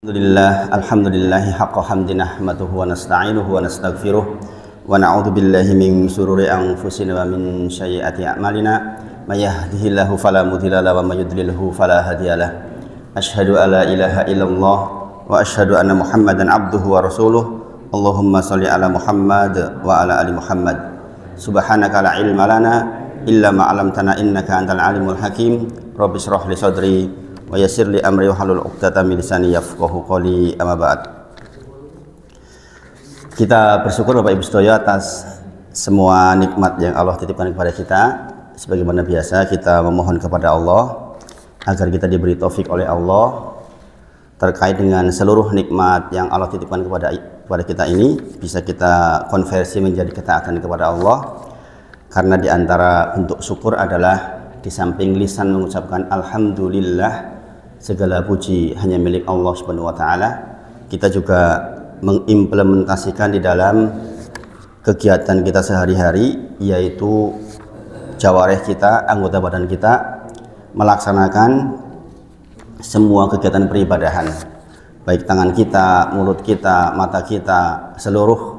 Alhamdulillahi haqqa hamdi nahmaduhu wa nasta'inuhu wa nastaghfiruh wa na'udzu billahi min shururi anfusina wa min sayyiati a'malina may yahdihillahu fala mudilla lahu wa may yudlilhu fala hadiyalah. Asyhadu an la ilaha illallah wa asyhadu anna Muhammadan abduhu wa rasuluh. Allahumma shalli ala Muhammad wa ala ali Muhammad. Subhanaka la ilma lana illa ma 'allamtana innaka antal alimul hakim. Rabbi shrah li sadri wa yassir li amri wahlul 'uqdatam min lisani yafqahu qawli, amma ba'd. Kita bersyukur Bapak Ibu sedaya atas semua nikmat yang Allah titipkan kepada kita. Sebagaimana biasa kita memohon kepada Allah agar kita diberi taufik oleh Allah terkait dengan seluruh nikmat yang Allah titipkan kepada kita ini bisa kita konversi menjadi ketaatan kepada Allah. Karena di antara bentuk syukur adalah di samping lisan mengucapkan alhamdulillah, segala puji hanya milik Allah Subhanahu wa taala, kita juga mengimplementasikan di dalam kegiatan kita sehari-hari, yaitu jawareh kita, anggota badan kita melaksanakan semua kegiatan peribadahan, baik tangan kita, mulut kita, mata kita, seluruh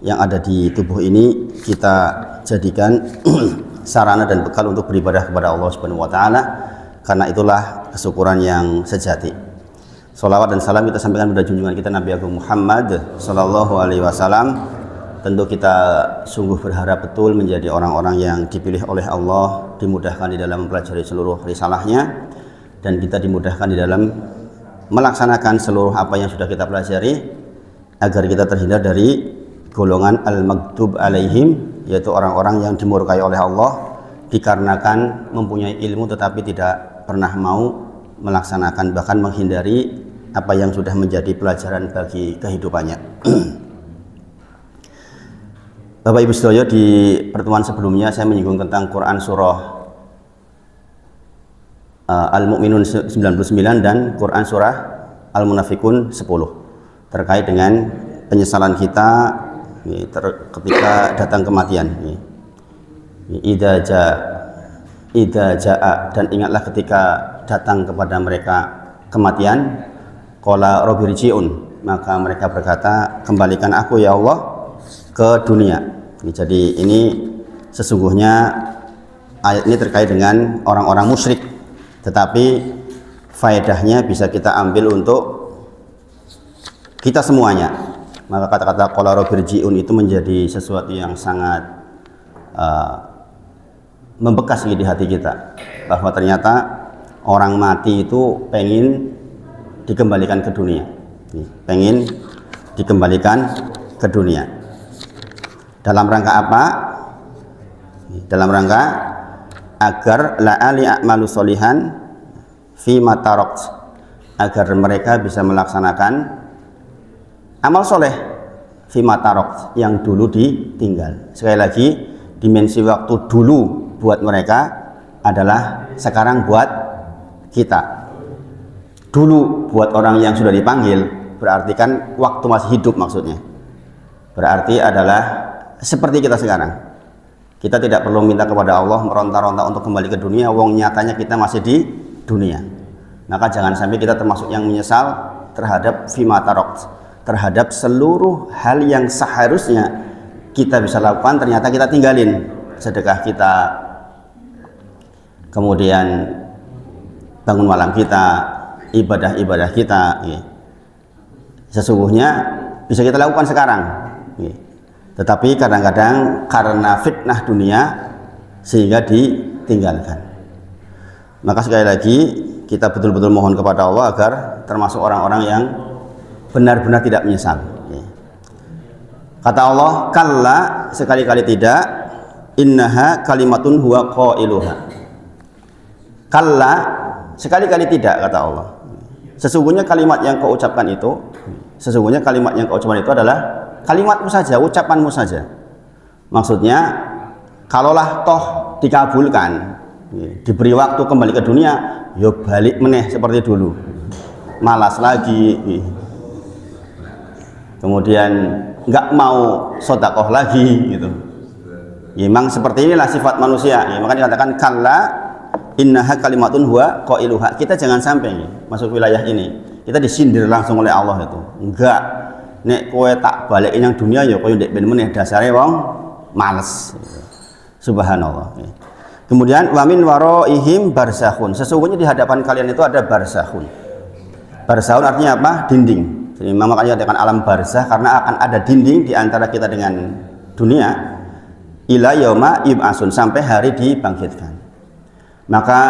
yang ada di tubuh ini kita jadikan sarana dan bekal untuk beribadah kepada Allah Subhanahu wa taala. Karena itulah kesyukuran yang sejati. Sholawat dan salam kita sampaikan pada junjungan kita Nabi Agung Muhammad sallallahu alaihi wasallam. Tentu kita sungguh berharap betul menjadi orang-orang yang dipilih oleh Allah, dimudahkan di dalam mempelajari seluruh risalahnya, dan kita dimudahkan di dalam melaksanakan seluruh apa yang sudah kita pelajari, agar kita terhindar dari golongan al-maghdub alaihim, yaitu orang-orang yang dimurkai oleh Allah dikarenakan mempunyai ilmu tetapi tidak pernah mau melaksanakan, bahkan menghindari apa yang sudah menjadi pelajaran bagi kehidupannya. Bapak Ibu sedaya, di pertemuan sebelumnya saya menyinggung tentang Quran surah Al-Mu'minun 99 dan Quran surah Al-Munafikun 10 terkait dengan penyesalan kita ketika datang kematian. Idza jaa, dan ingatlah ketika datang kepada mereka kematian, qala rabbirji'un, maka mereka berkata, kembalikan aku ya Allah ke dunia. Jadi ini sesungguhnya ayat ini terkait dengan orang-orang musyrik, tetapi faedahnya bisa kita ambil untuk kita semuanya. Maka kata-kata qala rabbirji'un itu menjadi sesuatu yang sangat membekas di hati kita, bahwa ternyata orang mati itu pengen dikembalikan ke dunia, pengen dikembalikan ke dunia. Dalam rangka apa? Dalam rangka agar la'ali a'malu solihan fi matarok, agar mereka bisa melaksanakan amal soleh fi matarok yang dulu ditinggal. Sekali lagi, dimensi waktu dulu buat mereka adalah sekarang buat kita. Dulu buat orang yang sudah dipanggil berarti kan waktu masih hidup, maksudnya berarti adalah seperti kita sekarang. Kita tidak perlu minta kepada Allah meronta-ronta untuk kembali ke dunia, wong nyatanya kita masih di dunia. Maka jangan sampai kita termasuk yang menyesal terhadap fima tarok, terhadap seluruh hal yang seharusnya kita bisa lakukan ternyata kita tinggalin. Sedekah kita, kemudian bangun malam kita, ibadah-ibadah kita, sesungguhnya bisa kita lakukan sekarang, tetapi kadang-kadang karena fitnah dunia sehingga ditinggalkan. Maka sekali lagi kita betul-betul mohon kepada Allah agar termasuk orang-orang yang benar-benar tidak menyesal. Kata Allah, kalla, sekali-kali tidak, innaha kalimatun huwa qailuha. Kalla, sekali-kali tidak, kata Allah. Sesungguhnya kalimat yang kau ucapkan itu, adalah kalimatmu saja, ucapanmu saja. Maksudnya, kalaulah toh dikabulkan, diberi waktu kembali ke dunia, yo balik meneh seperti dulu, malas lagi, kemudian nggak mau sodakoh lagi, gitu. Ya, memang seperti inilah sifat manusia. Ya, maka dikatakan kalla innaha kalimatun huwa qailuha. Kita jangan sampai masuk wilayah ini. Kita disindir langsung oleh Allah itu. Enggak. Nek kowe tak balikin yang dunia ya kowe ndek ben meneh dasare wong males. Subhanallah. Kemudian wa min waraihim barzakhun. Sesungguhnya di hadapan kalian itu ada barzakhun. Barzakhun artinya apa? Dinding. Jadi makanya dikatakan alam barzah karena akan ada dinding di antara kita dengan dunia ila yauma yub'atsun, sampai hari dibangkitkan. Maka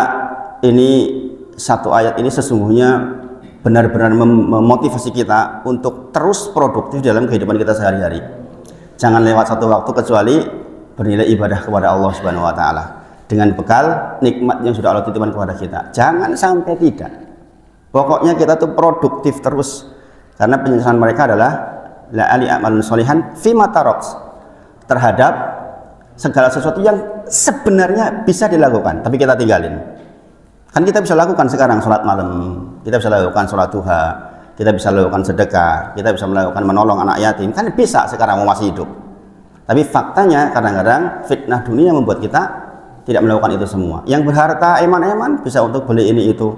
ini satu ayat ini sesungguhnya benar-benar memotivasi kita untuk terus produktif dalam kehidupan kita sehari-hari. Jangan lewat satu waktu kecuali bernilai ibadah kepada Allah Subhanahu wa taala dengan bekal nikmat yang sudah Allah titipkan kepada kita. Jangan sampai tidak. Pokoknya kita tuh produktif terus, karena penyesalan mereka adalah la ali amalun sholihan fima taraks, terhadap segala sesuatu yang sebenarnya bisa dilakukan tapi kita tinggalin. Kan kita bisa lakukan sekarang sholat malam, kita bisa lakukan sholat duha, kita bisa lakukan sedekah, kita bisa melakukan menolong anak yatim, kan bisa sekarang mau masih hidup. Tapi faktanya kadang-kadang fitnah dunia membuat kita tidak melakukan itu semua. Yang berharta eman-eman bisa untuk beli ini itu,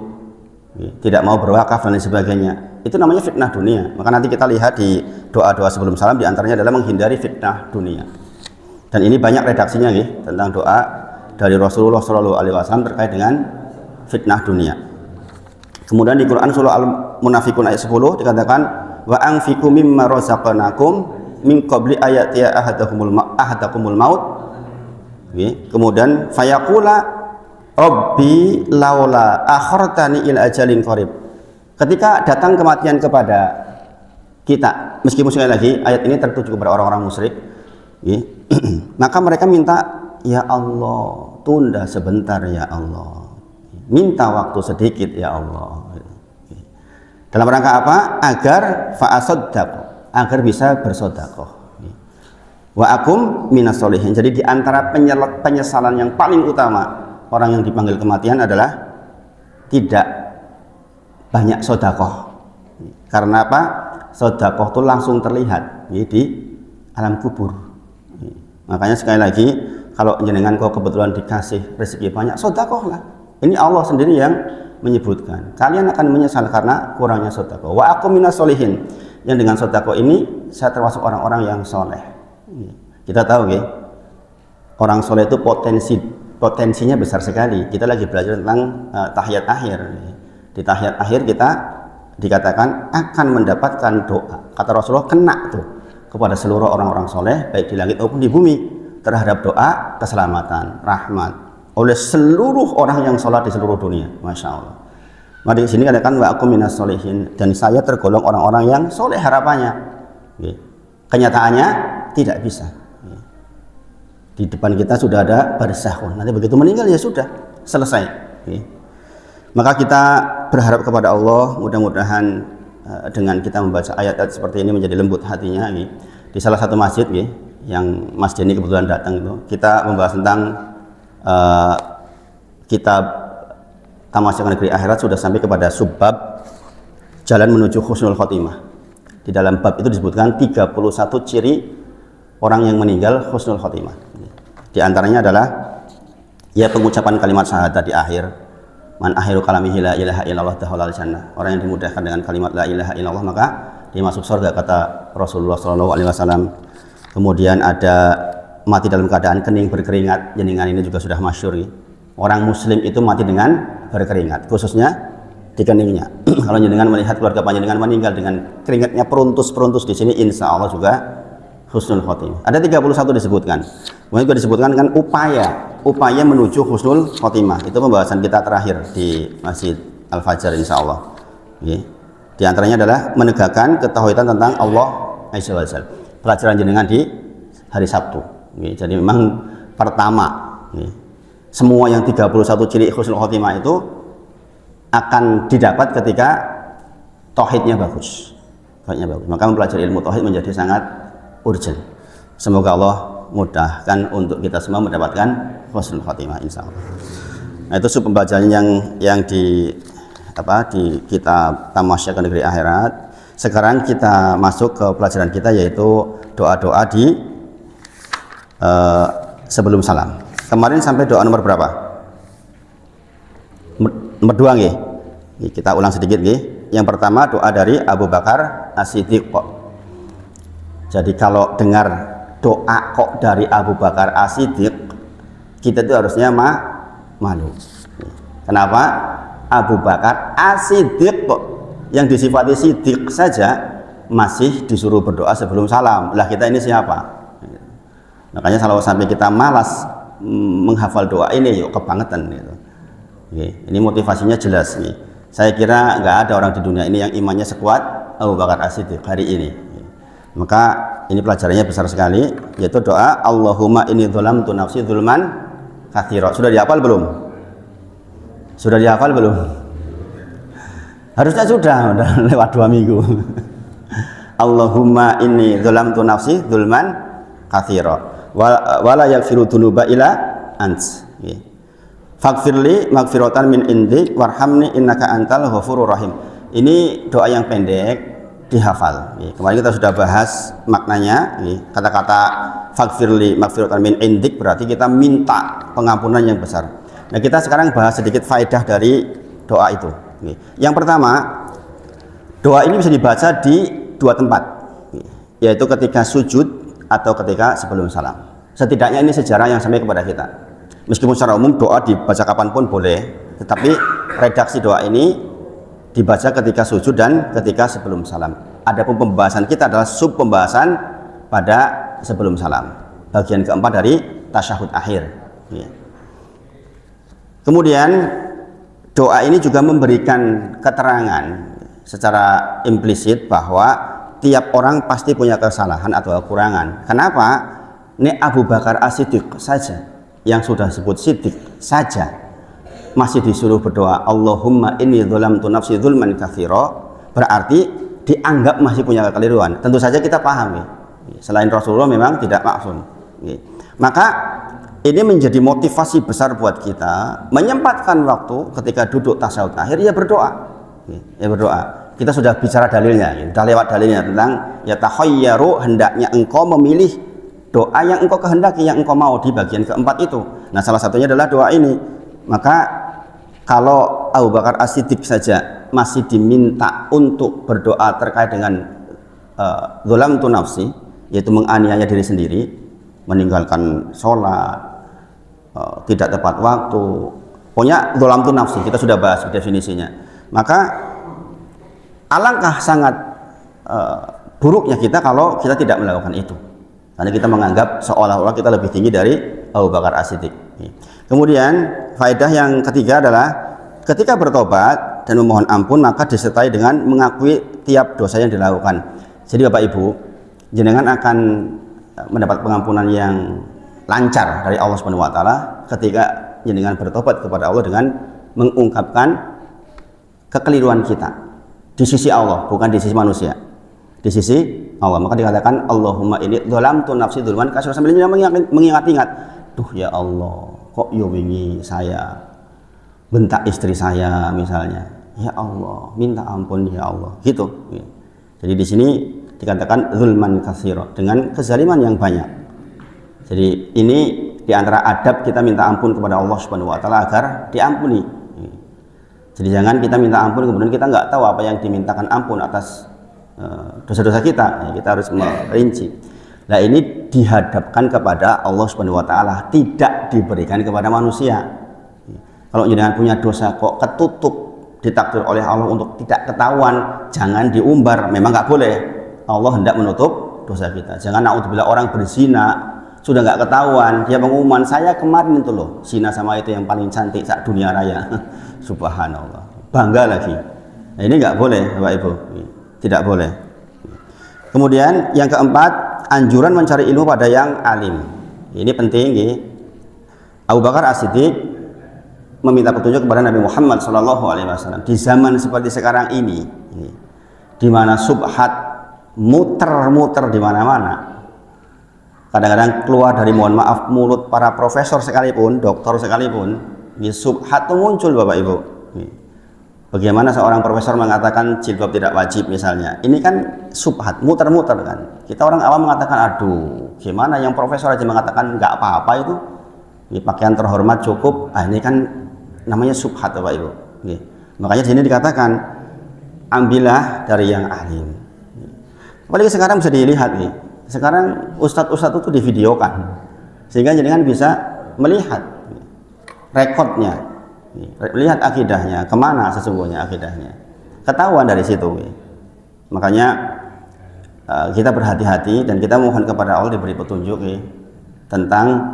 tidak mau berwakaf dan lain sebagainya. Itu namanya fitnah dunia. Maka nanti kita lihat di doa-doa sebelum salam, diantaranya adalah menghindari fitnah dunia. Dan ini banyak redaksinya tentang doa dari Rasulullah SAW terkait dengan fitnah dunia. Kemudian di Quran surah Al-Munafiqun ayat 10 dikatakan wa anfiqu mimma razaqnakum min qabli ayati ahadakumul maut. Kemudian fayaqula rabbi laula akhartani ila ajalin qarib. Ketika datang kematian kepada kita, meskipun sekali lagi ayat ini tertuju kepada orang-orang musyrik, maka mereka minta, ya Allah tunda sebentar ya Allah, minta waktu sedikit ya Allah. Dalam rangka apa? Agar fa'asaddaq, agar bisa bersedekah. Wa akum minas sholihin. Jadi di antara penyesalan yang paling utama orang yang dipanggil kematian adalah tidak banyak sedekah. Karena apa? Sedekah itu langsung terlihat di alam kubur. Makanya sekali lagi, kalau jenengan kau kebetulan dikasih rezeki banyak, sedekahlah. Ini Allah sendiri yang menyebutkan. Kalian akan menyesal karena kurangnya sedekah. Wa akum minas sholihin. Yang dengan sedekah ini saya termasuk orang-orang yang soleh. Kita tahu orang soleh itu potensinya besar sekali. Kita lagi belajar tentang tahiyat akhir. Di tahiyat akhir kita dikatakan akan mendapatkan doa. Kata Rasulullah kena tuh kepada seluruh orang-orang soleh baik di langit maupun di bumi terhadap doa keselamatan, rahmat oleh seluruh orang yang sholat di seluruh dunia. Masya Allah. Maka di sini katakan wa akum minas sholihin, dan saya tergolong orang-orang yang soleh harapannya. Kenyataannya tidak bisa. Di depan kita sudah ada barzakhun. Nanti begitu meninggal ya sudah selesai. Maka kita berharap kepada Allah, mudah-mudahan dengan kita membaca ayat-ayat seperti ini menjadi lembut hatinya. Di salah satu masjid yang Mas Denny kebetulan datang itu, kita membahas tentang kitab Tamasya Negeri Akhirat, sudah sampai kepada subbab jalan menuju husnul khotimah. Di dalam bab itu disebutkan 31 ciri orang yang meninggal husnul khotimah. Di antaranya adalah pengucapan kalimat syahadat di akhir. Man akhiru kalamihi la ilaha illallah dakhalal jannah. Orang yang dimudahkan dengan kalimat la ilaha illallah maka dia masuk surga, kata Rasulullah SAW. Kemudian ada mati dalam keadaan kening berkeringat. Jenengan ini juga sudah masyhur. Orang muslim itu mati dengan berkeringat, khususnya di keningnya. Kalau jenengan melihat keluarga panjenengan meninggal dengan keringatnya peruntus-peruntus di sini, insya Allah juga husnul khotimah. Ada 31 disebutkan. Kemudian juga disebutkan dengan upaya menuju husnul khotimah. Itu pembahasan kita terakhir di Masjid Al-Fajar insya Allah. Di antaranya adalah menegakkan ketauhidan tentang Allah Azza wa Jalla. Pelajaran jenengan di hari Sabtu. Jadi memang pertama, semua yang 31 ciri husnul khotimah itu akan didapat ketika tauhidnya bagus. Maka mempelajari ilmu tauhid menjadi sangat urgent. Semoga Allah mudahkan untuk kita semua mendapatkan husnul khotimah insyaallah. Nah, itu pembacaan yang di kitab Tamasya Negeri Akhirat. Sekarang kita masuk ke pelajaran kita, yaitu doa-doa di sebelum salam. Kemarin sampai doa nomor berapa? Nomor 2 Kita ulang sedikit Yang pertama doa dari Abu Bakar As-Siddiq. Jadi kalau dengar doa kok dari Abu Bakar As-Siddiq, kita itu harusnya malu. Kenapa? Abu Bakar As-Siddiq kok yang disifati Siddiq saja masih disuruh berdoa sebelum salam. Lah kita ini siapa? Makanya kalau sampai kita malas menghafal doa ini, yuk kebangetan gitu. Ini motivasinya jelas nih. Saya kira nggak ada orang di dunia ini yang imannya sekuat Abu Bakar As-Siddiq hari ini. Maka ini pelajarannya besar sekali, yaitu doa Allahumma inni dzalamtu nafsi dzulman katsira. Sudah dihafal belum? Sudah dihafal belum? Harusnya sudah lewat 2 minggu. Allahumma inni dzalamtu nafsi dzulman katsira wa la yaghfiru dzunuba illa ants. Faghfirli maghfiratan min indik warhamni innaka antal ghafurur rahim. Ini doa yang pendek dihafal. Kemarin kita sudah bahas maknanya. Kata-kata faghfirli maghfiratan min indik berarti kita minta pengampunan yang besar. Nah, kita sekarang bahas sedikit faedah dari doa itu. Yang pertama, doa ini bisa dibaca di 2 tempat, yaitu ketika sujud atau ketika sebelum salam. Setidaknya ini sejarah yang sampai kepada kita. Meskipun secara umum doa dibaca kapanpun boleh, tetapi redaksi doa ini dibaca ketika sujud dan ketika sebelum salam. Adapun pembahasan kita adalah sub pembahasan pada sebelum salam, bagian keempat dari tasyahud akhir. Kemudian doa ini juga memberikan keterangan secara implisit bahwa tiap orang pasti punya kesalahan atau kekurangan. Kenapa? Ini Abu Bakar As-Siddiq saja yang sudah sebut Siddiq saja masih disuruh berdoa Allahumma inni dzalamtu nafsi dzulman katsira, berarti dianggap masih punya kekeliruan. Tentu saja kita paham ya. Selain Rasulullah memang tidak maksum. Maka ini menjadi motivasi besar buat kita menyempatkan waktu ketika duduk tasyahud akhir ya berdoa. Ya berdoa. Kita sudah bicara dalilnya, sudah lewat dalilnya tentang ya takhayyaru, hendaknya engkau memilih doa yang engkau kehendaki, yang engkau mau di bagian keempat itu. Nah, salah satunya adalah doa ini. Maka kalau Abu Bakar As-Siddiq saja masih diminta untuk berdoa terkait dengan dzalamtu nafsi, yaitu menganiaya diri sendiri, meninggalkan sholat, tidak tepat waktu, pokoknya dzalamtu nafsi, kita sudah bahas definisinya. Maka alangkah sangat buruknya kita kalau kita tidak melakukan itu. Karena kita menganggap seolah-olah kita lebih tinggi dari Abu Bakar As-Siddiq. Kemudian faedah yang ketiga adalah ketika bertobat dan memohon ampun maka disertai dengan mengakui tiap dosa yang dilakukan. Jadi Bapak Ibu, jenengan akan mendapat pengampunan yang lancar dari Allah Subhanahu wa taala ketika jenengan bertobat kepada Allah dengan mengungkapkan kekeliruan kita di sisi Allah, bukan di sisi manusia. Di sisi Allah, maka dikatakan Allahumma inni dzalamtu nafsi dzulman katsira, sambil mengingat-ingat, duh ya Allah, kok yo wingi saya bentak istri saya misalnya, ya Allah minta ampun ya Allah, gitu. Jadi di sini dikatakan dzulman katsira, dengan kezaliman yang banyak. Jadi ini diantara adab kita minta ampun kepada Allah Subhanahu wa taala agar diampuni. Jadi jangan kita minta ampun kemudian kita nggak tahu apa yang dimintakan ampun atas dosa-dosa kita. Kita harus merinci. Nah, ini dihadapkan kepada Allah Subhanahu wa taala, tidak diberikan kepada manusia. Kalau jenengan punya dosa kok ketutup, ditakdir oleh Allah untuk tidak ketahuan, jangan diumbar. Memang nggak boleh. Allah hendak menutup dosa kita. Jangan naudzubillah orang berzina sudah nggak ketahuan, dia pengumuman saya kemarin itu loh zina sama itu yang paling cantik sak dunia raya. Subhanallah, bangga lagi. Nah, ini nggak boleh Bapak Ibu, tidak boleh. Kemudian yang keempat, anjuran mencari ilmu pada yang alim. Ini penting ya. Abu Bakar As-Siddiq meminta petunjuk kepada Nabi Muhammad SAW di zaman seperti sekarang ini, di mana subhat muter-muter di mana-mana. Kadang-kadang keluar dari, mohon maaf, mulut para profesor sekalipun, doktor sekalipun, subhat itu muncul Bapak Ibu. Bagaimana seorang profesor mengatakan jilbab tidak wajib misalnya, ini kan subhat, muter-muter kan. Kita orang awam mengatakan, aduh gimana yang profesor aja mengatakan nggak apa-apa itu, pakaian terhormat cukup. Ini kan namanya subhat Bapak Ibu. Makanya di sini dikatakan ambillah dari yang alim. Apalagi sekarang bisa dilihat nih. Sekarang ustadz-ustadz itu divideokan sehingga jenengan bisa melihat rekodnya, lihat akidahnya, kemana sesungguhnya akidahnya, ketahuan dari situ. Makanya kita berhati-hati dan kita mohon kepada Allah diberi petunjuk tentang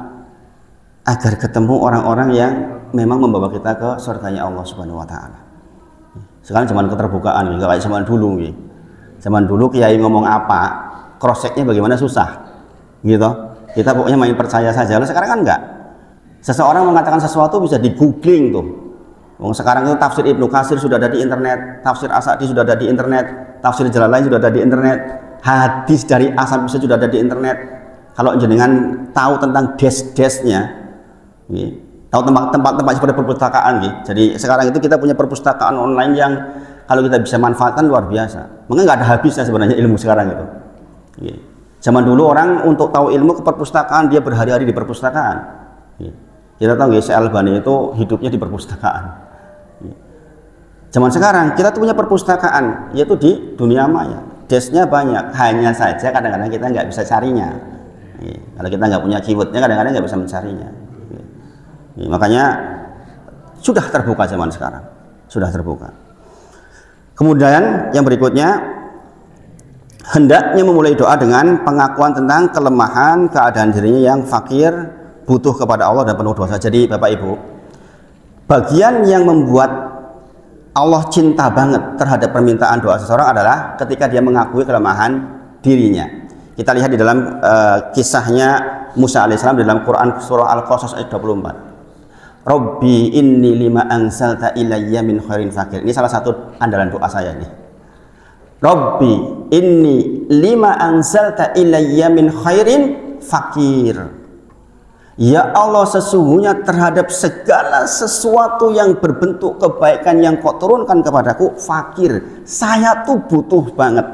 agar ketemu orang-orang yang memang membawa kita ke surganya Allah Subhanahu wa taala. Sekarang zaman keterbukaan, nggak kayak zaman dulu. Zaman dulu kiai ngomong apa, cross checknya bagaimana susah, gitu. Kita pokoknya main percaya saja. Lalu sekarang kan enggak. Seseorang mengatakan sesuatu bisa di googling tuh. Sekarang itu tafsir Ibnu Katsir sudah ada di internet, tafsir As-Sa'di sudah ada di internet, tafsir Jalalain sudah ada di internet, hadis dari A sampai Z sudah ada di internet. Kalau jenengan tahu tentang des-desnya, tahu tempat-tempat seperti perpustakaan, jadi sekarang itu kita punya perpustakaan online yang kalau kita bisa manfaatkan luar biasa. Mungkin nggak ada habisnya sebenarnya ilmu sekarang itu. Zaman dulu orang untuk tahu ilmu ke perpustakaan dia berhari-hari di perpustakaan. Kita tahu Syekh Albani itu hidupnya di perpustakaan. Zaman sekarang kita tuh punya perpustakaan yaitu di dunia maya. Desnya banyak, hanya saja kadang-kadang kita nggak bisa carinya. Kalau kita nggak punya keywordnya kadang-kadang nggak bisa mencarinya. Makanya sudah terbuka zaman sekarang, sudah terbuka. Kemudian yang berikutnya, hendaknya memulai doa dengan pengakuan tentang kelemahan keadaan dirinya yang fakir, butuh kepada Allah dan penuh dosa. Jadi Bapak Ibu, bagian yang membuat Allah cinta banget terhadap permintaan doa seseorang adalah ketika dia mengakui kelemahan dirinya. Kita lihat di dalam kisahnya Musa alaihissalam di dalam Quran surah Al-Qasas ayat 24. Rabbi inni lima anzalta ilayya min khairin fakir. Ini salah satu andalan doa saya nih. Rabbi inni lima anzalta ilayya min khairin fakir. Ya Allah, sesungguhnya terhadap segala sesuatu yang berbentuk kebaikan yang kau turunkan kepadaku, fakir. Saya tuh butuh banget.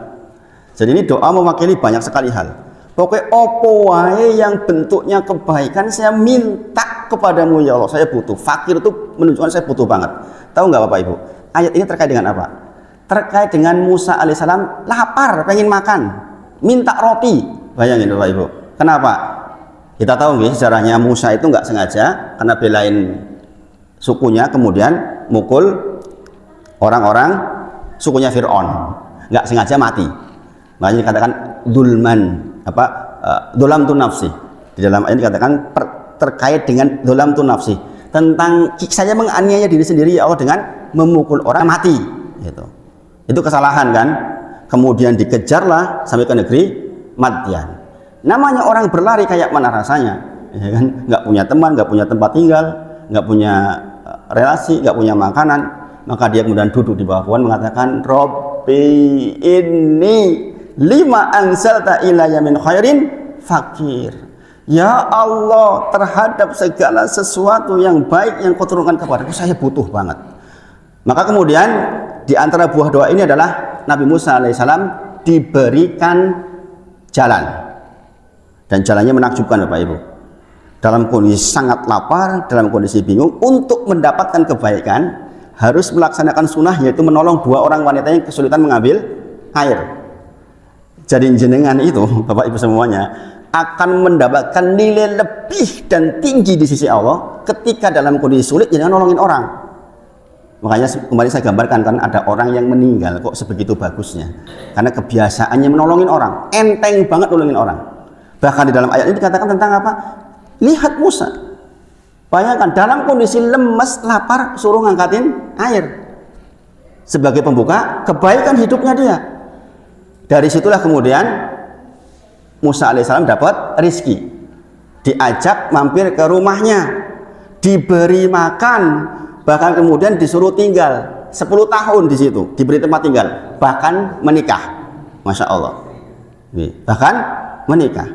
Jadi ini doa mewakili banyak sekali hal. Pokoknya opo wae yang bentuknya kebaikan saya minta kepadamu ya Allah, saya butuh. Fakir itu menunjukkan saya butuh banget. Tahu nggak Bapak Ibu? Ayat ini terkait dengan apa? Terkait dengan Musa alaihissalam lapar, pengen makan, minta roti. Bayangin Bapak Ibu. Kenapa? Kita tahu nggih sejarahnya Musa itu nggak sengaja karena belain sukunya kemudian mukul orang-orang sukunya Fir'aun. Nggak sengaja mati. Makanya dikatakan dulman, dolam tu nafsi. Di dalam ayat dikatakan terkait dengan dolam tu nafsi, tentang saya menganiaya diri sendiri ya Allah dengan memukul orang mati. Itu kesalahan kan. Kemudian dikejarlah sampai ke negeri Madyan. Namanya orang berlari kayak mana rasanya, ya kan? Nggak punya teman, nggak punya tempat tinggal, nggak punya relasi, nggak punya makanan. Maka dia kemudian duduk di bawah pohon mengatakan, Robbi ini lima anzalta ilayya min khairin fakir. Ya Allah, terhadap segala sesuatu yang baik yang kau turunkan kepadaku, saya butuh banget. Maka kemudian di antara buah doa ini adalah Nabi Musa alaihissalam diberikan jalan. Dan jalannya menakjubkan Bapak Ibu. Dalam kondisi sangat lapar, dalam kondisi bingung, untuk mendapatkan kebaikan harus melaksanakan sunnah, yaitu menolong dua orang wanita yang kesulitan mengambil air. Jadi jenengan itu Bapak Ibu semuanya akan mendapatkan nilai lebih dan tinggi di sisi Allah ketika dalam kondisi sulit jangan nolongin orang. Makanya kemarin saya gambarkan kan ada orang yang meninggal kok sebegitu bagusnya karena kebiasaannya menolongin orang, enteng banget nolongin orang. Bahkan di dalam ayat ini dikatakan tentang apa? Lihat Musa, bayangkan dalam kondisi lemes, lapar, suruh ngangkatin air sebagai pembuka kebaikan hidupnya dia. Dari situlah kemudian Musa alaihissalam dapat rizki, diajak mampir ke rumahnya, diberi makan, bahkan kemudian disuruh tinggal 10 tahun di situ, diberi tempat tinggal, bahkan menikah. Masya Allah, bahkan menikah.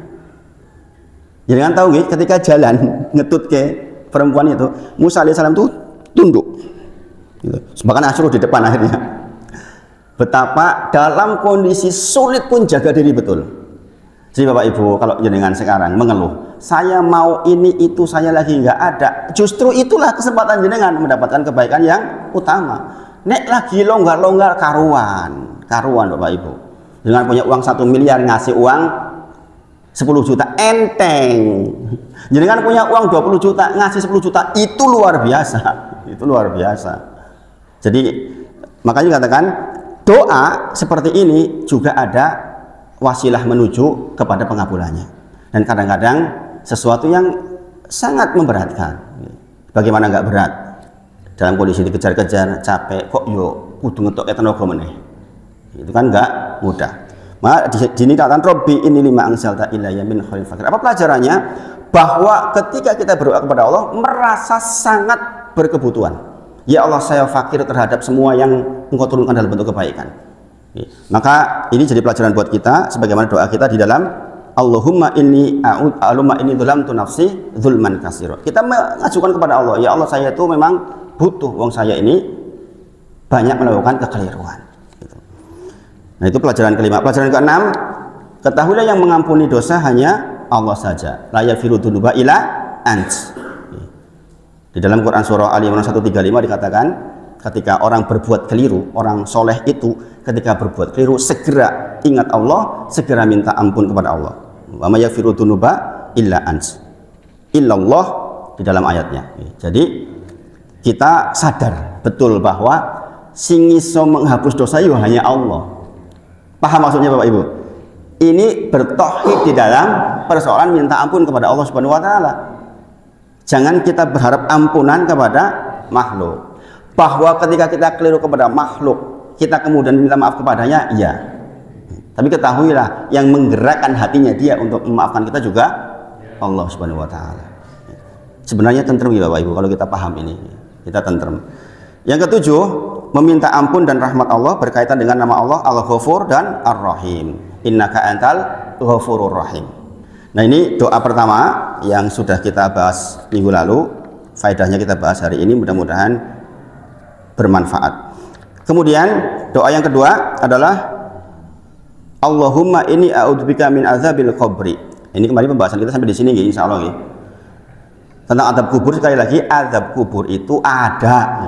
Jangan tahu nih, ketika jalan ngetut ke perempuan itu, Musa alaihissalam itu tunduk, bahkan suruh di depan akhirnya. Betapa dalam kondisi sulit pun jaga diri betul. Jadi Bapak Ibu, kalau jenengan sekarang mengeluh, saya mau ini itu saya lagi nggak ada, justru itulah kesempatan jenengan mendapatkan kebaikan yang utama. Nek lagi longgar-longgar karuan Bapak Ibu. Dengan punya uang 1 miliar ngasih uang 10 juta enteng. Dengan punya uang 20 juta ngasih 10 juta itu luar biasa. Itu luar biasa. Jadi makanya katakan doa seperti ini juga ada wasilah menuju kepada pengabulannya. Dan kadang-kadang sesuatu yang sangat memberatkan. Bagaimana nggak berat? Dalam kondisi dikejar-kejar, capek, kok yo kudu ngetok tenaga meneh. Itu kan enggak mudah. Maka di sini katakan Robbi ini lima angsalta ilayya min khairil fakir. Apa pelajarannya? Bahwa ketika kita berdoa kepada Allah merasa sangat berkebutuhan. Ya Allah, saya fakir terhadap semua yang Engkau turunkan dalam bentuk kebaikan. Maka ini jadi pelajaran buat kita sebagaimana doa kita di dalam Allahumma inni dzulamtu nafsi dzulman katsira. Kita mengajukan kepada Allah, ya Allah saya itu memang butuh, wong saya ini banyak melakukan kekeliruan. Gitu. Nah itu pelajaran kelima. Pelajaran keenam, ketahuilah yang mengampuni dosa hanya Allah saja. La yaghfiru dzunuba illa ant. Di dalam Quran surah Ali Imran 135 dikatakan ketika orang berbuat keliru, orang soleh itu ketika berbuat keliru segera ingat Allah, segera minta ampun kepada Allah. Wa may yaghfiru dzunuba illa ant. Illallah di dalam ayatnya. Jadi kita sadar betul bahwa sing iso menghapus dosa itu hanya Allah. Paham maksudnya Bapak Ibu? Ini bertauhid di dalam persoalan minta ampun kepada Allah Subhanahu wa taala. Jangan kita berharap ampunan kepada makhluk. Bahwa ketika kita keliru kepada makhluk, kita kemudian minta maaf kepadanya, iya. Tapi ketahuilah yang menggerakkan hatinya dia untuk memaafkan kita juga Allah Subhanahu wa taala. Sebenarnya tentrem ya Bapak Ibu kalau kita paham ini. Kita tentrem. Yang ketujuh, meminta ampun dan rahmat Allah berkaitan dengan nama Allah Al-Ghafur dan Ar-Rahim. Innaka antal ghafurur rahim. Nah ini doa pertama yang sudah kita bahas minggu lalu. Faedahnya kita bahas hari ini, mudah-mudahan bermanfaat. Kemudian doa yang kedua adalah Allahumma inni a'udzubika min azabil qabri. Ini kemarin pembahasan kita sampai di sini nggih insyaallah nggih. Tentang azab kubur, sekali lagi azab kubur itu ada.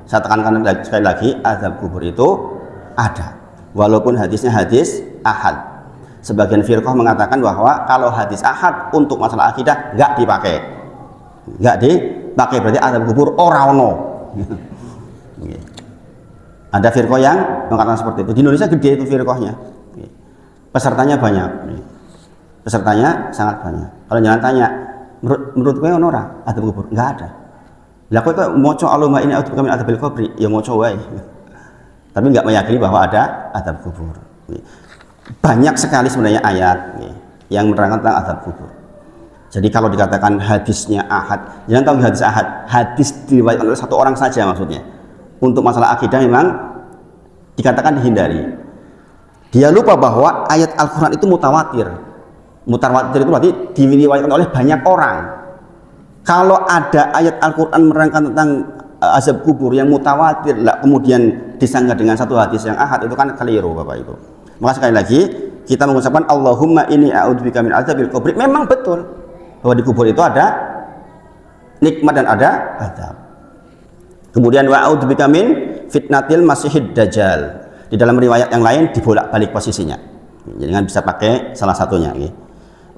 Saya tekankan sekali lagi, azab kubur itu ada. Walaupun hadisnya hadis ahad. Sebagian firqah mengatakan bahwa kalau hadis ahad untuk masalah akidah nggak dipakai. Nggak dipakai berarti azab kubur ora ono. Ada firqah yang mengatakan seperti itu. Di Indonesia gede itu firqahnya. Pesertanya banyak. Pesertanya sangat banyak. Kalau jangan tanya, menurut kowe ono ora azab kubur? Enggak ada. Lah kowe kok maca Allahumma inni a'udzubika min adzabil qabri, ya maca wae. Tapi enggak meyakini bahwa ada azab kubur. Banyak sekali sebenarnya ayat yang menerangkan tentang azab kubur. Jadi kalau dikatakan hadisnya ahad, jangan tahu hadis ahad, hadis diriwayatkan oleh satu orang saja maksudnya. Untuk masalah akidah memang dikatakan dihindari. Dia lupa bahwa ayat Al-Qur'an itu mutawatir. Mutawatir itu berarti diriwayatkan oleh banyak orang. Kalau ada ayat Al-Quran menerangkan tentang azab kubur yang mutawatir, kemudian disangka dengan satu hadis yang ahad, itu kan keliru Bapak Ibu. Maka sekali lagi kita mengucapkan Allahumma inni a'udzubika min adzabil qabri. Memang betul bahwa di kubur itu ada nikmat dan ada azab. Kemudian wa a'udzubika min fitnatil masihid dajjal. Di dalam riwayat yang lain dibolak-balik posisinya. Jadi kan bisa pakai salah satunya.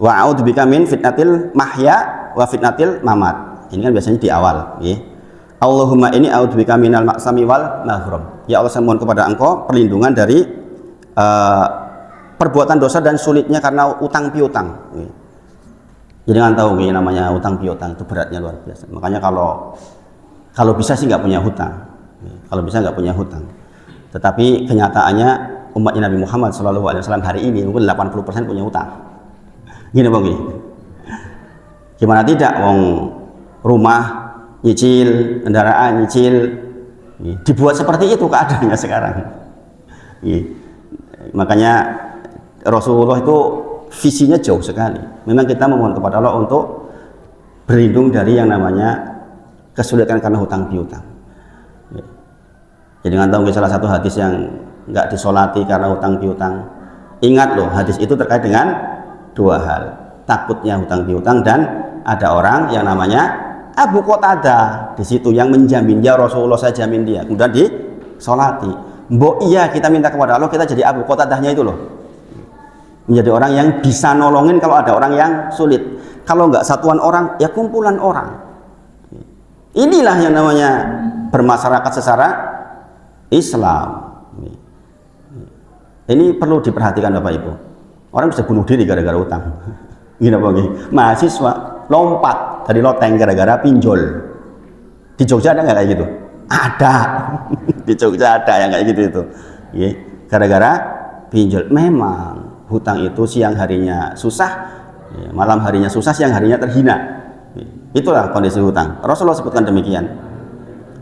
Wa a'udzubika min fitnatil mahya wa fitnatil mamat. Ini kan biasanya di awal. Allahumma inni a'udzubika minal ma'sami wal maghrum. Ya Allah, saya mohon kepada Engkau perlindungan dari perbuatan dosa dan sulitnya karena utang piutang. Jadi kan tahu namanya utang piutang itu beratnya luar biasa. Makanya kalau bisa sih nggak punya hutang. Kalau bisa nggak punya hutang. Tetapi kenyataannya umatnya Nabi Muhammad SAW hari ini mungkin 80% punya hutang. Gini Bang, gimana tidak, wong rumah nyicil, kendaraan nyicil, dibuat seperti itu keadaannya sekarang. Makanya Rasulullah itu visinya jauh sekali. Memang kita memohon kepada Allah untuk berlindung dari yang namanya kesulitan karena hutang piutang. Jadi nggak tahu salah satu hadis yang nggak disolati karena hutang piutang. Ingat loh, hadis itu terkait dengan dua hal, takutnya hutang piutang dan ada orang yang namanya Abu Qatadah di situ yang menjamin, ya Rasulullah saya jamin dia, kemudian Sholati. Mbok iya kita minta kepada Allah, kita jadi Abu Qatadahnya itu loh. Menjadi orang yang bisa nolongin kalau ada orang yang sulit. Kalau nggak satuan orang, ya kumpulan orang. Inilah yang namanya bermasyarakat secara Islam. Ini perlu diperhatikan Bapak Ibu. Orang bisa bunuh diri gara-gara utang. Gini apa gini? Mahasiswa lompat dari loteng gara-gara pinjol. Di Jogja ada nggak kayak gitu? Ada. Di Jogja ada yang kayak gitu itu. Gara-gara pinjol. Memang hutang itu siang harinya susah, malam harinya susah, siang harinya terhina. Itulah kondisi hutang. Rasulullah sebutkan demikian.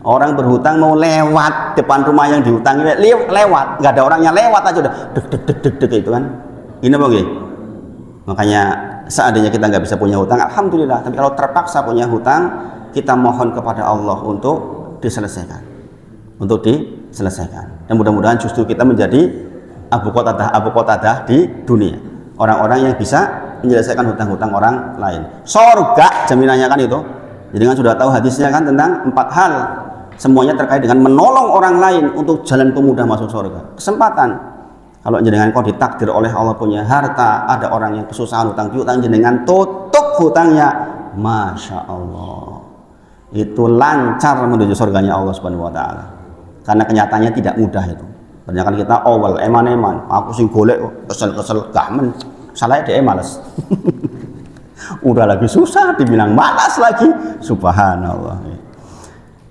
Orang berhutang mau lewat depan rumah yang dihutangi, lewat, nggak ada orangnya, lewat aja udah deg itu kan. Ini apa gitu? Makanya seandainya kita nggak bisa punya hutang, alhamdulillah. Tapi kalau terpaksa punya hutang, kita mohon kepada Allah untuk diselesaikan, Dan mudah-mudahan justru kita menjadi Abu Qatadah di dunia. Orang-orang yang bisa menyelesaikan hutang-hutang orang lain. Surga jaminannya kan itu. Jadi kan sudah tahu hadisnya kan tentang 4 hal. Semuanya terkait dengan menolong orang lain untuk jalan pemudah masuk surga. Kesempatan. Kalau jenengan kau ditakdir oleh Allah punya harta, ada orang yang kesusahan hutang piutang, jenengan tutup hutangnya, masya Allah. Itu lancar menuju surganya Allah Subhanahu Wa Taala. Karena kenyataannya tidak mudah itu. Kebanyakan kita awal eman-eman, aku sing golek kesel-kesel gamen, salah dia malas. Udah lagi susah dibilang malas lagi, subhanallah.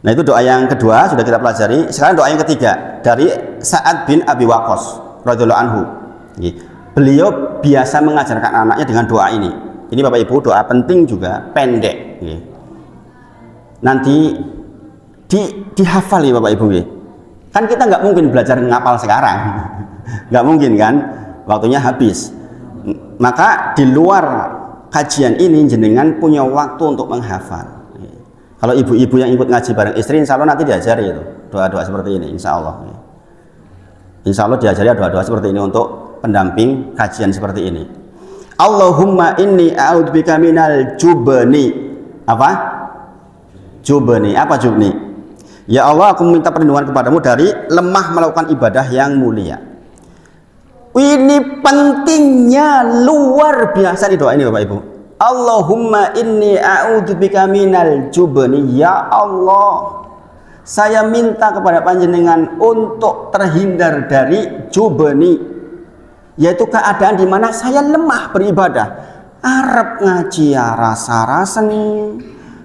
Nah itu doa yang kedua sudah kita pelajari. Sekarang doa yang ketiga dari Sa'ad bin Abi Waqqas radhiyallahu anhu. Beliau biasa mengajarkan anaknya dengan doa ini. Ini Bapak Ibu doa penting juga, pendek. Nanti dihafal ya Bapak Ibu. Kan kita nggak mungkin belajar ngapal sekarang, nggak mungkin kan, waktunya habis. Maka di luar kajian ini jenengan punya waktu untuk menghafal. Kalau ibu-ibu yang ikut ngaji bareng istri, insya Allah nanti diajari itu doa-doa seperti ini, insya Allah. Insya Allah diajari doa-doa seperti ini untuk pendamping kajian seperti ini. Allahumma inni a'udzubika minal jubni. Apa? Jubni. Apa jubni? Ya Allah, aku minta perlindungan kepadamu dari lemah melakukan ibadah yang mulia. Ini pentingnya luar biasa di doa ini Bapak Ibu. Allahumma inni a'udzubika minal jubni. Ya Allah, saya minta kepada panjenengan untuk terhindar dari jubni, yaitu keadaan di mana saya lemah beribadah. Arep ngaji ya rasa-rasen,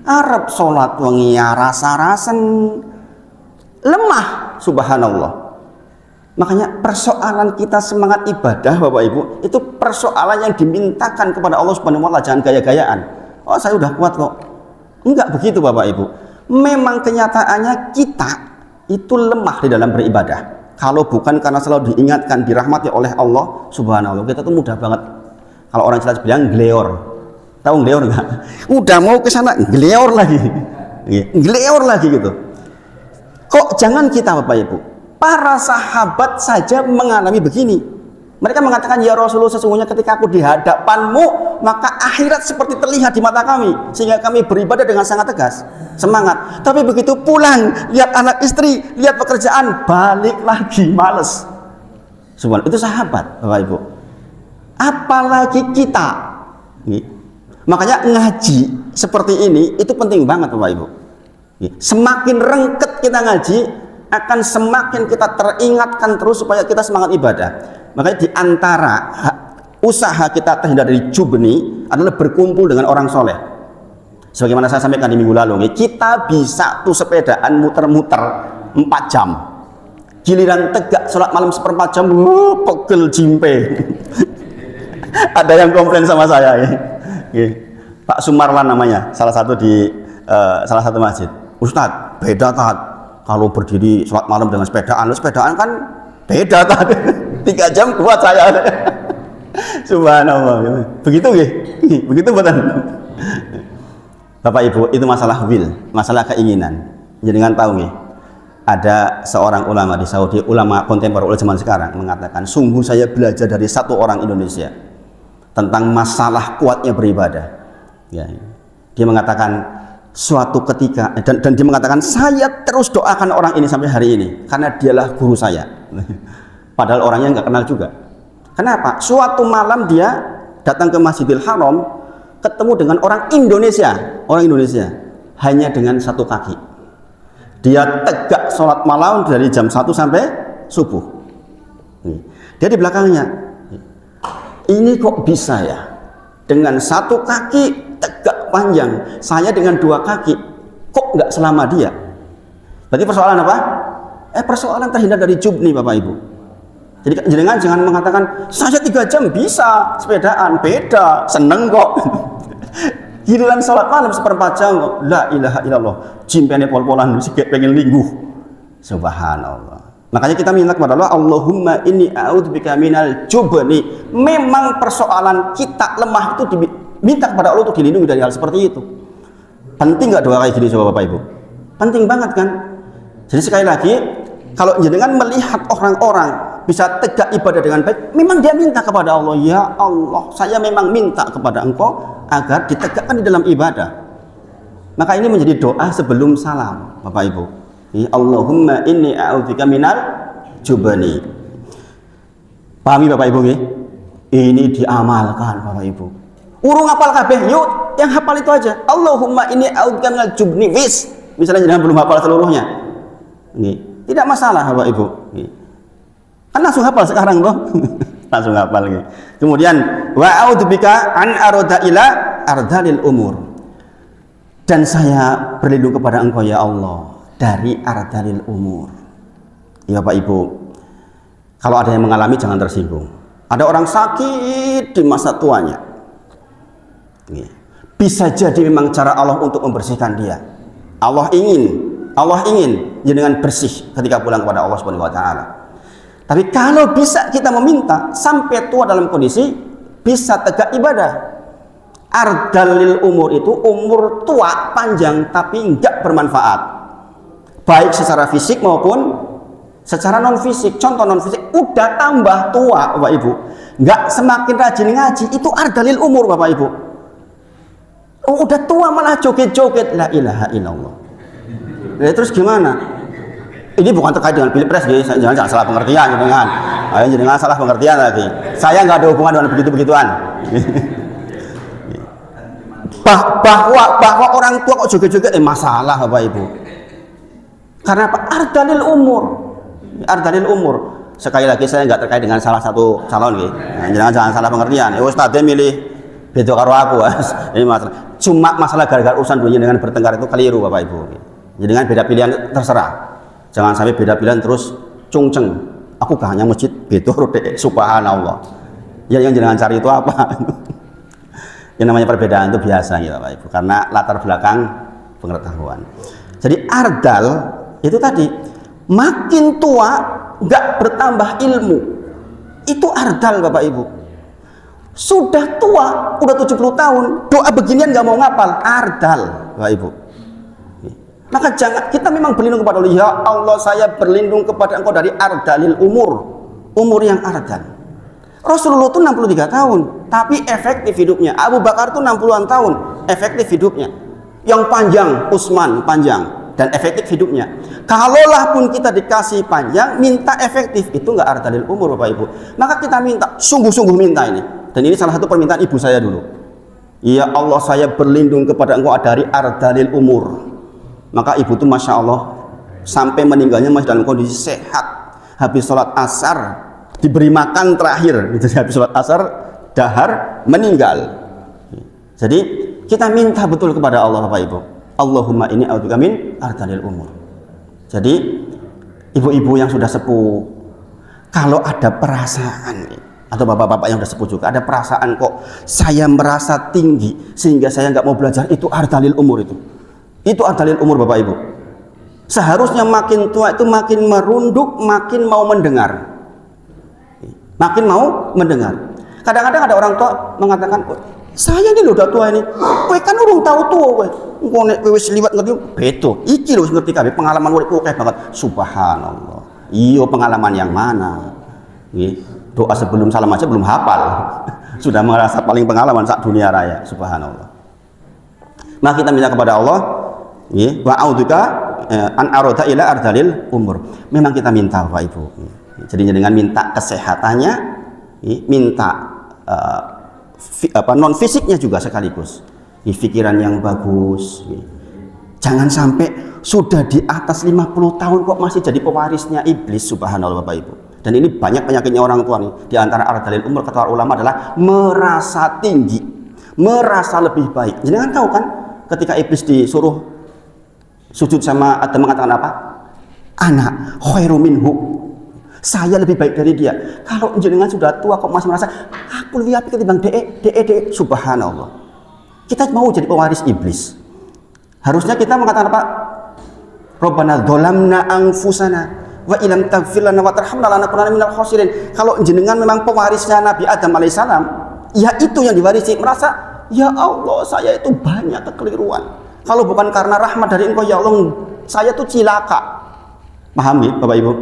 arep sholat wengi ya rasa-rasen, lemah, subhanallah. Makanya persoalan kita semangat ibadah Bapak Ibu, itu persoalan yang dimintakan kepada Allah Subhanahu wa taala, jangan gaya-gayaan. Oh saya udah kuat kok. Enggak begitu Bapak Ibu. Memang kenyataannya kita itu lemah di dalam beribadah. Kalau bukan karena selalu diingatkan, dirahmati oleh Allah Subhanahu wa taala, kita tuh mudah banget. Kalau orang Jawa bilang gleor. Tahu gleor enggak? Udah mau ke sana gleor lagi. Gleor lagi gitu. Kok jangan kita Bapak Ibu? Para sahabat saja mengalami begini. Mereka mengatakan, ya Rasulullah, sesungguhnya ketika aku di hadapanmu, maka akhirat seperti terlihat di mata kami, sehingga kami beribadah dengan sangat tegas, semangat. Tapi begitu pulang, lihat anak istri, lihat pekerjaan, balik lagi, males. Subhanallah, itu sahabat Bapak Ibu. Apalagi kita. Makanya ngaji seperti ini itu penting banget Bapak Ibu. Semakin rengket kita ngaji, akan semakin kita teringatkan terus supaya kita semangat ibadah. Makanya di antara usaha kita terhindar dari jubni adalah berkumpul dengan orang soleh. Sebagaimana saya sampaikan di minggu lalu, kita bisa tuh sepedaan muter-muter 4 jam. Giliran tegak sholat malam 1/4 jam, pegel jimpe. Ada yang komplain sama saya ya. Pak Sumarlan namanya, salah satu di salah satu masjid. Ustadz, beda tat kalau berdiri sholat malam dengan sepedaan. Sepedaan kan beda tat. 3 jam kuat saya. Subhanallah. Begitu nggih? Begitu betul. Bapak Ibu, itu masalah will, masalah keinginan. Jangan tahu nggih. Ada seorang ulama di Saudi, ulama kontemporer zaman sekarang mengatakan, sungguh saya belajar dari satu orang Indonesia tentang masalah kuatnya beribadah. Ya. Dia mengatakan, suatu ketika dan dia mengatakan saya terus doakan orang ini sampai hari ini karena dialah guru saya. Padahal orangnya nggak kenal juga. Kenapa? Suatu malam dia datang ke Masjidil Haram, ketemu dengan orang Indonesia hanya dengan satu kaki. Dia tegak sholat malam dari jam 1 sampai subuh. Dia di belakangnya, ini kok bisa ya? Dengan satu kaki tegak panjang, saya dengan dua kaki kok nggak selama dia? Berarti persoalan apa? Persoalan terhindar dari jubni, Bapak Ibu. Jadi jangan mengatakan saya 3 jam bisa sepedaan, beda, seneng kok. Giliran sholat malam 1/4 jam kok, la ilaha illallah, jimpene pol-polan sikit pengen lingguh. Subhanallah. Makanya kita minta kepada Allah, Allahumma inni a'udzubika minal jubni. Memang persoalan kita lemah itu diminta kepada Allah untuk dilindungi dari hal seperti itu. Penting nggak doa kayak gini coba Bapak Ibu? Penting banget kan? Jadi sekali lagi, kalau jenengan melihat orang-orang bisa tegak ibadah dengan baik, memang dia minta kepada Allah, ya Allah, saya memang minta kepada Engkau agar ditegakkan di dalam ibadah. Maka ini menjadi doa sebelum salam, Bapak Ibu. Allahumma inni a'udzubika minal jubni. Pahami Bapak Ibu nggih? Ini diamalkan Bapak Ibu. Urung hafal kabeh, yuk yang hafal itu aja. Allahumma inni a'udzubika minal jubni wis. Misalnya jangan belum hafal seluruhnya. Nggih. Tidak masalah Bapak Ibu. Nggih. Kan langsung hafal sekarang loh. Langsung hafal nggih. Kemudian wa a'udzubika an arada ila ardalil umur. Dan saya berlindung kepada Engkau ya Allah dari ardalil umur. Ya Bapak Ibu, kalau ada yang mengalami jangan tersinggung. Ada orang sakit di masa tuanya, bisa jadi memang cara Allah untuk membersihkan dia. Allah ingin jenengan bersih ketika pulang kepada Allah Subhanahu wa taala. Tapi kalau bisa kita meminta sampai tua dalam kondisi bisa tegak ibadah. Ardalil umur itu umur tua panjang tapi enggak bermanfaat. Baik secara fisik maupun secara non fisik. Contoh non fisik, udah tambah tua Bapak Ibu, nggak semakin rajin ngaji, itu ardalil umur Bapak Ibu. Udah tua malah joget-joget, la ilaha illallah. Nah, terus gimana? Ini bukan terkait dengan pilpres, jangan salah pengertian, jangan salah pengertian lagi. Saya nggak ada hubungan dengan begitu-begituan. bahwa orang tua kok joget-joget, masalah Bapak Ibu. Karena apa? Ardalil umur. Sekali lagi saya nggak terkait dengan salah satu calon gitu. Nah, jangan salah pengertian. Ustadz milih beda karo aku. Ini masalah. Cuma masalah gara-gara urusan dunia dengan bertengkar itu keliru Bapak Ibu. Jadi dengan beda pilihan terserah. Jangan sampai beda pilihan terus cungceng. Aku gak hanya masjid beda rute subhanallah. Ya yang jangan cari itu apa? Yang namanya perbedaan itu biasa gitu Bapak Ibu. Karena latar belakang pengetahuan. Jadi ardal itu tadi, makin tua nggak bertambah ilmu, itu ardal Bapak Ibu. Sudah tua, udah 70 tahun, doa beginian nggak mau ngapal, ardal Bapak Ibu. Maka jangan, kita memang berlindung kepada Allah, ya Allah saya berlindung kepada Engkau dari ardalil umur yang ardal. Rasulullah itu 63 tahun, tapi efektif hidupnya. Abu Bakar itu 60-an tahun, efektif hidupnya. Yang panjang, Utsman panjang dan efektif hidupnya. Kalaulah pun kita dikasih panjang, minta efektif, itu nggak ardalil umur Bapak Ibu. Maka kita minta, sungguh-sungguh minta ini. Dan ini salah satu permintaan ibu saya dulu. Ya Allah saya berlindung kepada Engkau dari ardalil umur. Maka ibu itu Masya Allah sampai meninggalnya masih dalam kondisi sehat. Habis sholat asar diberi makan terakhir. Habis sholat asar dahar meninggal. Jadi kita minta betul kepada Allah Bapak Ibu. Allahumma inni a'udzubika min ardalil umur. Jadi ibu-ibu yang sudah sepuh, kalau ada perasaan atau bapak-bapak yang sudah sepuh juga ada perasaan kok saya merasa tinggi sehingga saya nggak mau belajar, itu ardalil umur itu ardalil umur Bapak Ibu. Seharusnya makin tua itu makin merunduk, makin mau mendengar, Kadang-kadang ada orang tua mengatakan, saya ini udah tua ini, kowe kan urung tahu tua kowe. Engko nek kowe wis liwat ngerti beda. Iki lho ngerti kabeh pengalaman urip kowe banget. Subhanallah. Iya, pengalaman yang mana? Nggih. Doa sebelum salam aja belum hafal. Sudah merasa paling pengalaman sak dunia raya. Subhanallah. Maka kita minta kepada Allah Wa a'udzubika an aroda ila ardalil umur. Memang kita minta Bapak Ibu. Jadi dengan minta kesehatannya, minta non fisiknya juga sekaligus. Pikiran yang bagus. Jangan sampai sudah di atas 50 tahun kok masih jadi pewarisnya iblis, subhanallah Bapak Ibu. Dan ini banyak penyakitnya orang tua nih. Di antara ardalil umur kata ulama adalah merasa tinggi, merasa lebih baik. Jangan tahu kan ketika iblis disuruh sujud sama Adam mengatakan apa? Ana khairu minhu. Saya lebih baik dari dia. Kalau jenengan sudah tua kok masih merasa aku lebih apik ketimbang de, subhanallah. Kita mau jadi pewaris iblis. Harusnya kita mengatakan apa? Rabbana dzalamna anfusana wa illam taghfir lana wa tarhamna lanakunanna minal khasirin. Kalau jenengan memang pewarisnya Nabi Adam alaihissalam, ya itu yang diwarisi. Merasa, ya Allah, saya itu banyak kekeliruan. Kalau bukan karena rahmat dari Engkau ya Allah, saya tuh cilaka. Paham ya Bapak Ibu?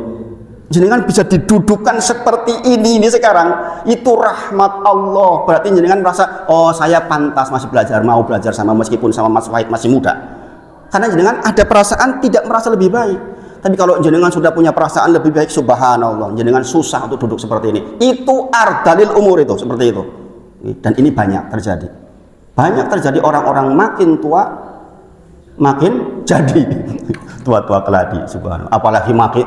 Jenengan bisa didudukan seperti ini sekarang, itu rahmat Allah. Berarti jenengan merasa, oh saya pantas masih belajar, mau belajar sama meskipun sama Mas Wahid masih muda. Karena jenengan ada perasaan tidak merasa lebih baik. Tapi kalau jenengan sudah punya perasaan lebih baik, subhanallah, jenengan susah untuk duduk seperti ini. Itu ardalil umur itu, seperti itu. Dan ini banyak terjadi. Banyak terjadi orang-orang makin tua makin jadi tua-tua keladi, subhanallah. Apalagi makin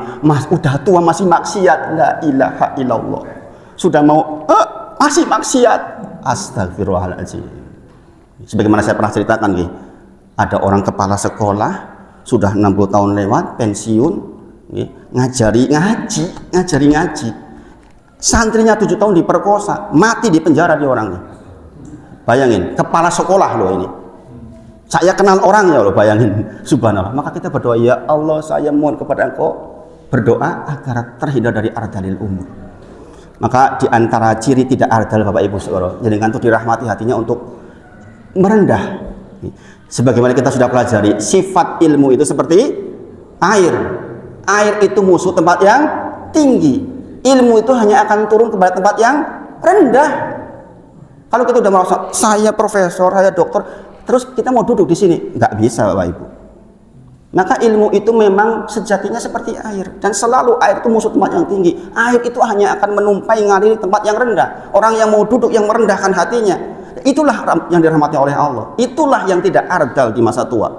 udah tua masih maksiat, la ilaha illallah. Sudah mau masih maksiat, astagfirullahaladzim. Sebagaimana saya pernah ceritakan nih, ada orang kepala sekolah sudah 60 tahun lewat pensiun, ngajari ngaji. Santrinya 7 tahun diperkosa, mati di penjara dia orangnya. Bayangin, kepala sekolah loh ini. Saya kenal orangnya loh, bayangin, subhanallah. Maka kita berdoa, ya Allah, saya mohon kepada Engkau, berdoa agar terhindar dari ardalil umur. Maka di antara ciri tidak ardal Bapak Ibu Saudara, jenengan itu dirahmati hatinya untuk merendah. Sebagaimana kita sudah pelajari, sifat ilmu itu seperti air. Air itu musuh tempat yang tinggi. Ilmu itu hanya akan turun kepada tempat yang rendah. Kalau kita sudah merasa saya profesor, saya dokter, terus kita mau duduk di sini, nggak bisa Bapak Ibu. Maka ilmu itu memang sejatinya seperti air, dan selalu air itu musuh tempat yang tinggi. Air itu hanya akan menumpai ngalir di tempat yang rendah. Orang yang mau duduk yang merendahkan hatinya, itulah yang dirahmati oleh Allah. Itulah yang tidak ardal di masa tua.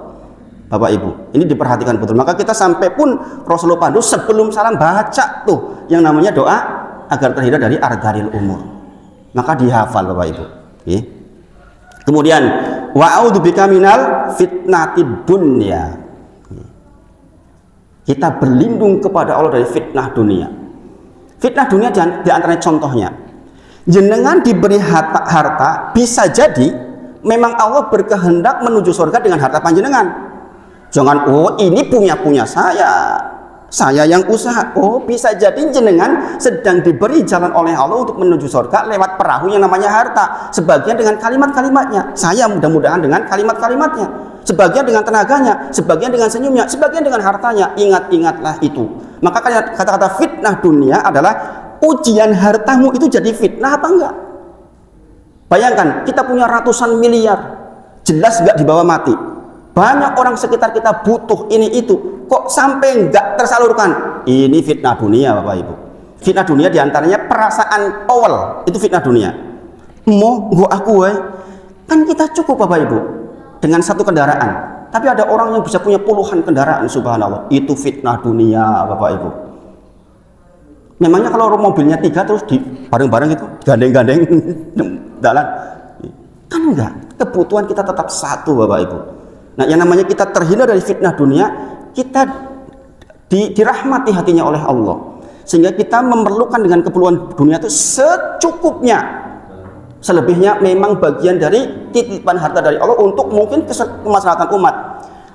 Bapak Ibu, ini diperhatikan betul. Maka kita sampai pun Rasulullah pandu sebelum salam baca tuh yang namanya doa agar terhindar dari ardalil umur. Maka dihafal Bapak Ibu. Kemudian wa'udzubika minal fitnatid dunya. Kita berlindung kepada Allah dari fitnah dunia. Fitnah dunia di antaranya contohnya, jenengan diberi harta, bisa jadi memang Allah berkehendak menuju surga dengan harta panjenengan. Jangan, oh ini punya saya yang usaha. Oh, bisa jadi jenengan sedang diberi jalan oleh Allah untuk menuju surga lewat perahu yang namanya harta. Sebagian dengan kalimat-kalimatnya, saya mudah-mudahan dengan kalimat-kalimatnya. Sebagian dengan tenaganya, sebagian dengan senyumnya, sebagian dengan hartanya. Ingat-ingatlah itu. Maka kata-kata fitnah dunia adalah ujian hartamu itu jadi fitnah apa enggak? Bayangkan, kita punya ratusan miliar, jelas enggak dibawa mati. Banyak orang sekitar kita butuh ini itu, kok sampai enggak tersalurkan. Ini fitnah dunia Bapak Ibu. Fitnah dunia diantaranya perasaan awal, itu fitnah dunia. Mau gua aku kan kita cukup Bapak Ibu dengan satu kendaraan, tapi ada orang yang bisa punya puluhan kendaraan, subhanallah. Itu fitnah dunia Bapak Ibu. Memangnya kalau mobilnya 3 terus di bareng-bareng itu gandeng-gandeng jalan, kan enggak. Kebutuhan kita tetap satu Bapak Ibu. Nah, yang namanya kita terhindar dari fitnah dunia, kita dirahmati hatinya oleh Allah, sehingga kita memerlukan dengan keperluan dunia itu secukupnya. Selebihnya memang bagian dari titipan harta dari Allah untuk mungkin kemaslahatan umat.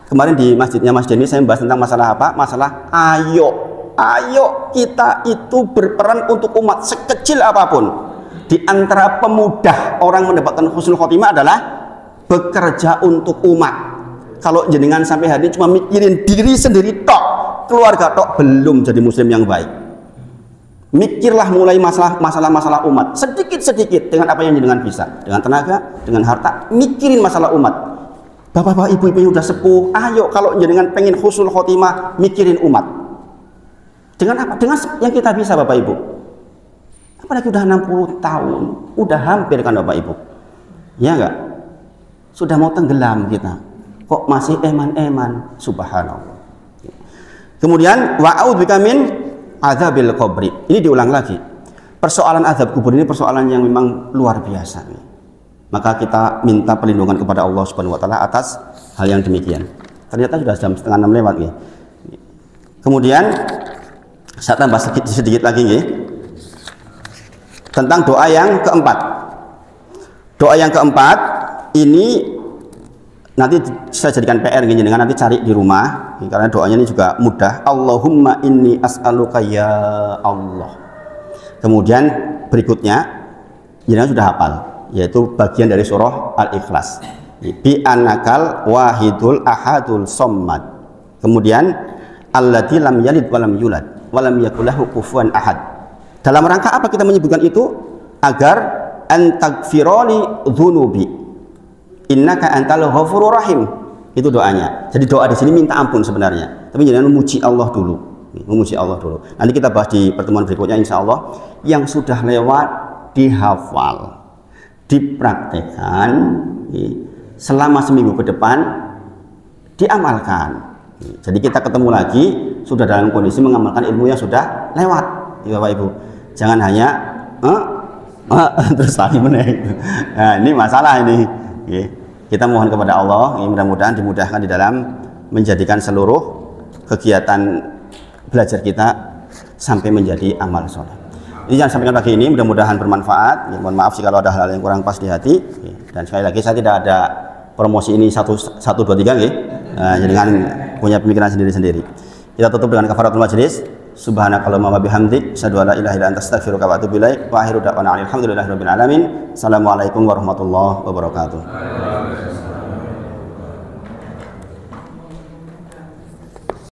Kemarin di masjidnya Mas Denny saya membahas tentang masalah apa? Masalah ayo kita itu berperan untuk umat sekecil apapun. Di antara pemudah orang mendapatkan husnul khotimah adalah bekerja untuk umat. Kalau jenengan sampai hari ini cuma mikirin diri sendiri tok, keluarga tok, belum jadi muslim yang baik. Mikirlah mulai masalah-masalah umat, sedikit-sedikit dengan apa yang jenengan bisa, dengan tenaga, dengan harta, mikirin masalah umat. Bapak-bapak, ibu-ibu yang udah sepuh, ayo kalau jenengan pengen husnul khotimah, mikirin umat. Dengan apa? Dengan yang kita bisa, Bapak Ibu. Apalagi udah 60 tahun, udah hampir kan Bapak Ibu. Ya enggak? Sudah mau tenggelam kita. Kok masih eman-eman? Subhanallah. Kemudian wa'udzubika min adzabil qabri. Ini diulang lagi. Persoalan azab kubur ini persoalan yang memang luar biasa. Maka kita minta perlindungan kepada Allah Subhanahu wa taala atas hal yang demikian. Ternyata sudah jam 5:30 lewat ya. Kemudian saya tambah sedikit lagi ya. Tentang doa yang keempat. Doa yang keempat ini nanti saya jadikan PR gini, dengan nanti cari di rumah karena doanya ini juga mudah. Allahumma inni as'aluka ya Allah. Kemudian berikutnya jangan sudah hafal, yaitu bagian dari surah Al-Ikhlas. Bi annakal wahidul ahadul sommad. Kemudian alladzi lam yalid wa lam yulad wa lam yakul lahu kufuwan ahad. Dalam rangka apa kita menyebutkan itu? Agar antagfiroli dzunubi innaka antal ghafurur rahim. Itu doanya. Jadi doa di sini minta ampun sebenarnya, tapi jangan memuji Allah dulu. Memuji Allah dulu. Nanti kita bahas di pertemuan berikutnya insya Allah. Yang sudah lewat dihafal, dipraktekkan selama seminggu ke depan, diamalkan. Jadi kita ketemu lagi sudah dalam kondisi mengamalkan ilmu yang sudah lewat, Bapak Ibu. Jangan hanya terus lagi meneng. Nah, ini masalah ini. Kita mohon kepada Allah, mudah-mudahan dimudahkan di dalam menjadikan seluruh kegiatan belajar kita sampai menjadi amal soleh. Ini yang sampaikan pagi ini mudah-mudahan bermanfaat. Mohon maaf jika ada hal yang kurang pas di hati. Dan sekali lagi saya tidak ada promosi ini 1, 2, 3 jadi dengan punya pemikiran sendiri-sendiri. Kita tutup dengan kafaratul majlis. Subhanakallahumma wa bihamdik, asyhadu an la ilaha illa anta astaghfiruka wa atubu ilaik. Wa akhiru da'wana alhamdulillahirabbil alamin. Assalamualaikum warahmatullahi wabarakatuh.